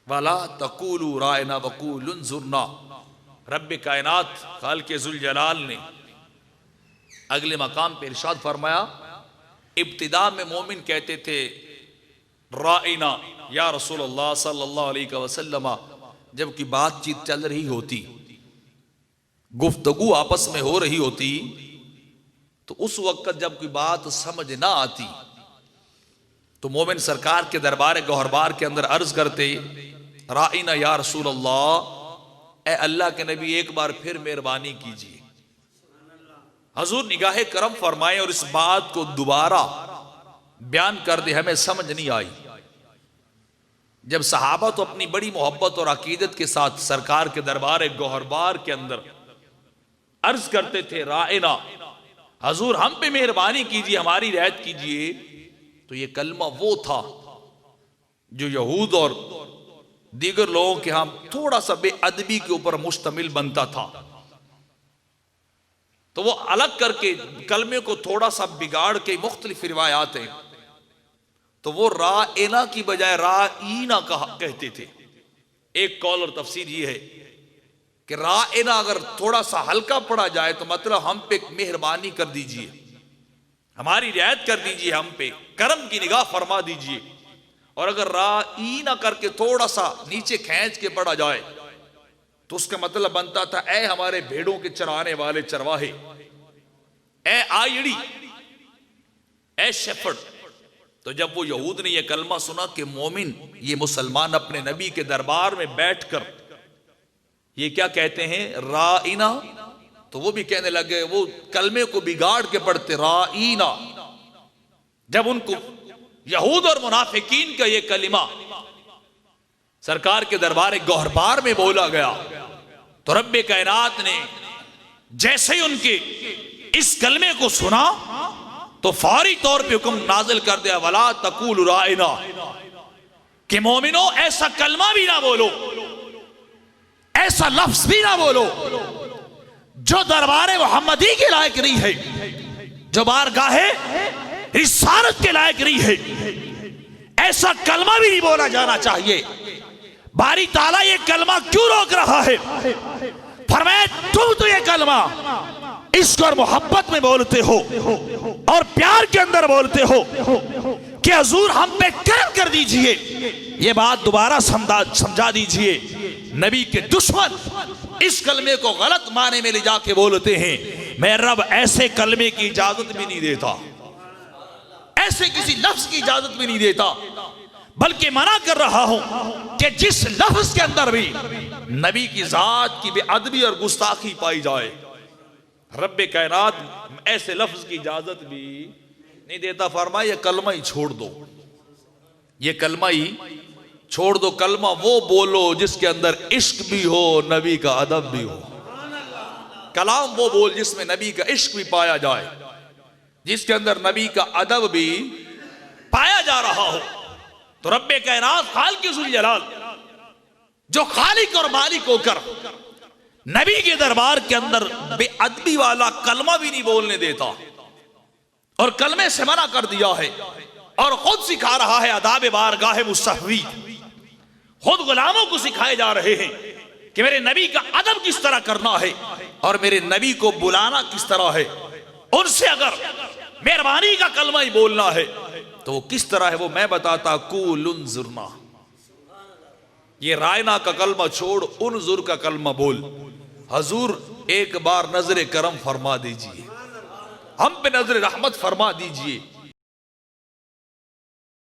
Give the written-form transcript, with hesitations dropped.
वला तकूलू रायना वकूल उन्जुरना। रब्बे कायनात खालिक़े ज़ुल जलाल ने अगले मकाम पे इरशाद फरमाया, इब्तिदा में मोमिन कहते थे राइना या रसूलुल्लाह सल्लल्लाहु अलैहि वसल्लम, जबकि बातचीत चल रही होती, गुफ्तगू आपस में हो रही होती, तो उस वक्त जब कोई बात समझ ना आती तो मोमिन सरकार के दरबार गौहरबार के अंदर अर्ज करते, राइना या रसूलल्लाह, ए अल्लाह के नबी एक बार फिर मेहरबानी कीजिए। हजूर निगाहे करम फरमाए और इस बात को दोबारा बयान कर दे, हमें समझ नहीं आई। जब सहाबा तो अपनी बड़ी मोहब्बत और अकीदत के साथ सरकार के दरबार गौहरबार के अंदर अर्ज करते थे, राइना, हजूर हम पे मेहरबानी कीजिए, हमारी रियायत कीजिए, तो ये कलमा वो था जो यहूद और दीगर लोगों के यहां थोड़ा सा बेअदबी के ऊपर मुश्तमिल बनता था। तो वो अलग करके कलमे को थोड़ा सा बिगाड़ के मुख्तलिफ रिवायात हैं, तो वो राइना की बजाय राइना कहते थे। एक कौल और तफसीर ये है कि राइना अगर थोड़ा सा हल्का पड़ा जाए तो मतलब हम पे मेहरबानी कर दीजिए, हमारी रियायत कर दीजिए, हम पे करम की निगाह फरमा दीजिए। और अगर राइना करके थोड़ा सा नीचे खींच के पड़ा जाए तो उसका मतलब बनता था, ए हमारे भेड़ों के चराने वाले चरवाहे, ए आयड़ी, ए शेफर्ड। तो जब वो यहूद ने यह कलमा सुना कि मोमिन ये मुसलमान अपने नबी के दरबार में बैठकर ये क्या कहते हैं, राइना, तो वो भी कहने लगे, वो कलमे को बिगाड़ के पढ़ते राइना। जब उनको यहूद और मुनाफिकीन का ये कलिमा सरकार के दरबार गौहरबार में बोला गया तो रब्बे कायनात ने जैसे ही उनके इस कलमे को सुना तो फौरी तौर पे हुक्म नाजिल कर दिया, वला तकूल राइना, कि मोमिनो ऐसा कलमा भी ना बोलो, ऐसा लफ्ज भी ना बोलो जो दरबार मुहम्मदी के लायक नहीं है, जो बारगाहे रिसालत के लायक नहीं है। ऐसा कलमा भी नहीं बोला जाना चाहिए। बारी ताला ये कलमा क्यों रोक रहा है? फरमाया, तुम तो ये कलमा इश्क और मोहब्बत में बोलते हो और प्यार के अंदर बोलते हो कि हुजूर हम पे करम कर दीजिए। ये बात दोबारा समझा दीजिए। नबी के दुश्मन इस कलमे को गलत माने में ले जाके बोलते हैं, मैं रब ऐसे कलमे की इजाजत भी नहीं देता, ऐसे किसी लफ्ज की इजाजत भी नहीं देता, बल्कि मना कर रहा हूं कि जिस लफ्ज के अंदर भी नबी की जात की बेअदबी और गुस्ताखी पाई जाए, रब्बे कायनात ऐसे लफ्ज की इजाजत भी नहीं देता। फरमाया, ये कलमा ही छोड़ दो, ये कलमा ही छोड़ दो। कलमा वो बोलो जिसके अंदर इश्क भी हो, नबी का अदब भी हो। कलाम वो बोल जिसमें नबी का इश्क भी पाया जाए, जिसके अंदर नबी का अदब भी पाया जा रहा हो। तो रब्बे कायनात खालिक़े ज़ुल जलाल जो खालिक और मालिक होकर नबी के दरबार के अंदर बेअदबी वाला कलमा भी नहीं बोलने देता और कलमे से मना कर दिया है और खुद सिखा रहा है अदाब बारगाह मुस्तहवी। खुद गुलामों को सिखाए जा रहे हैं कि मेरे नबी का अदब किस तरह करना है और मेरे नबी को बुलाना किस तरह है। उनसे अगर मेहरबानी का कलमा ही बोलना है तो वो किस तरह है, वो मैं बताता। कूल उन्जुरना, ये रायना का कलमा छोड़ उन्जुर का कलमा बोल। हजूर एक बार नजर करम फरमा दीजिए, हम पे नजर रहमत फरमा दीजिए।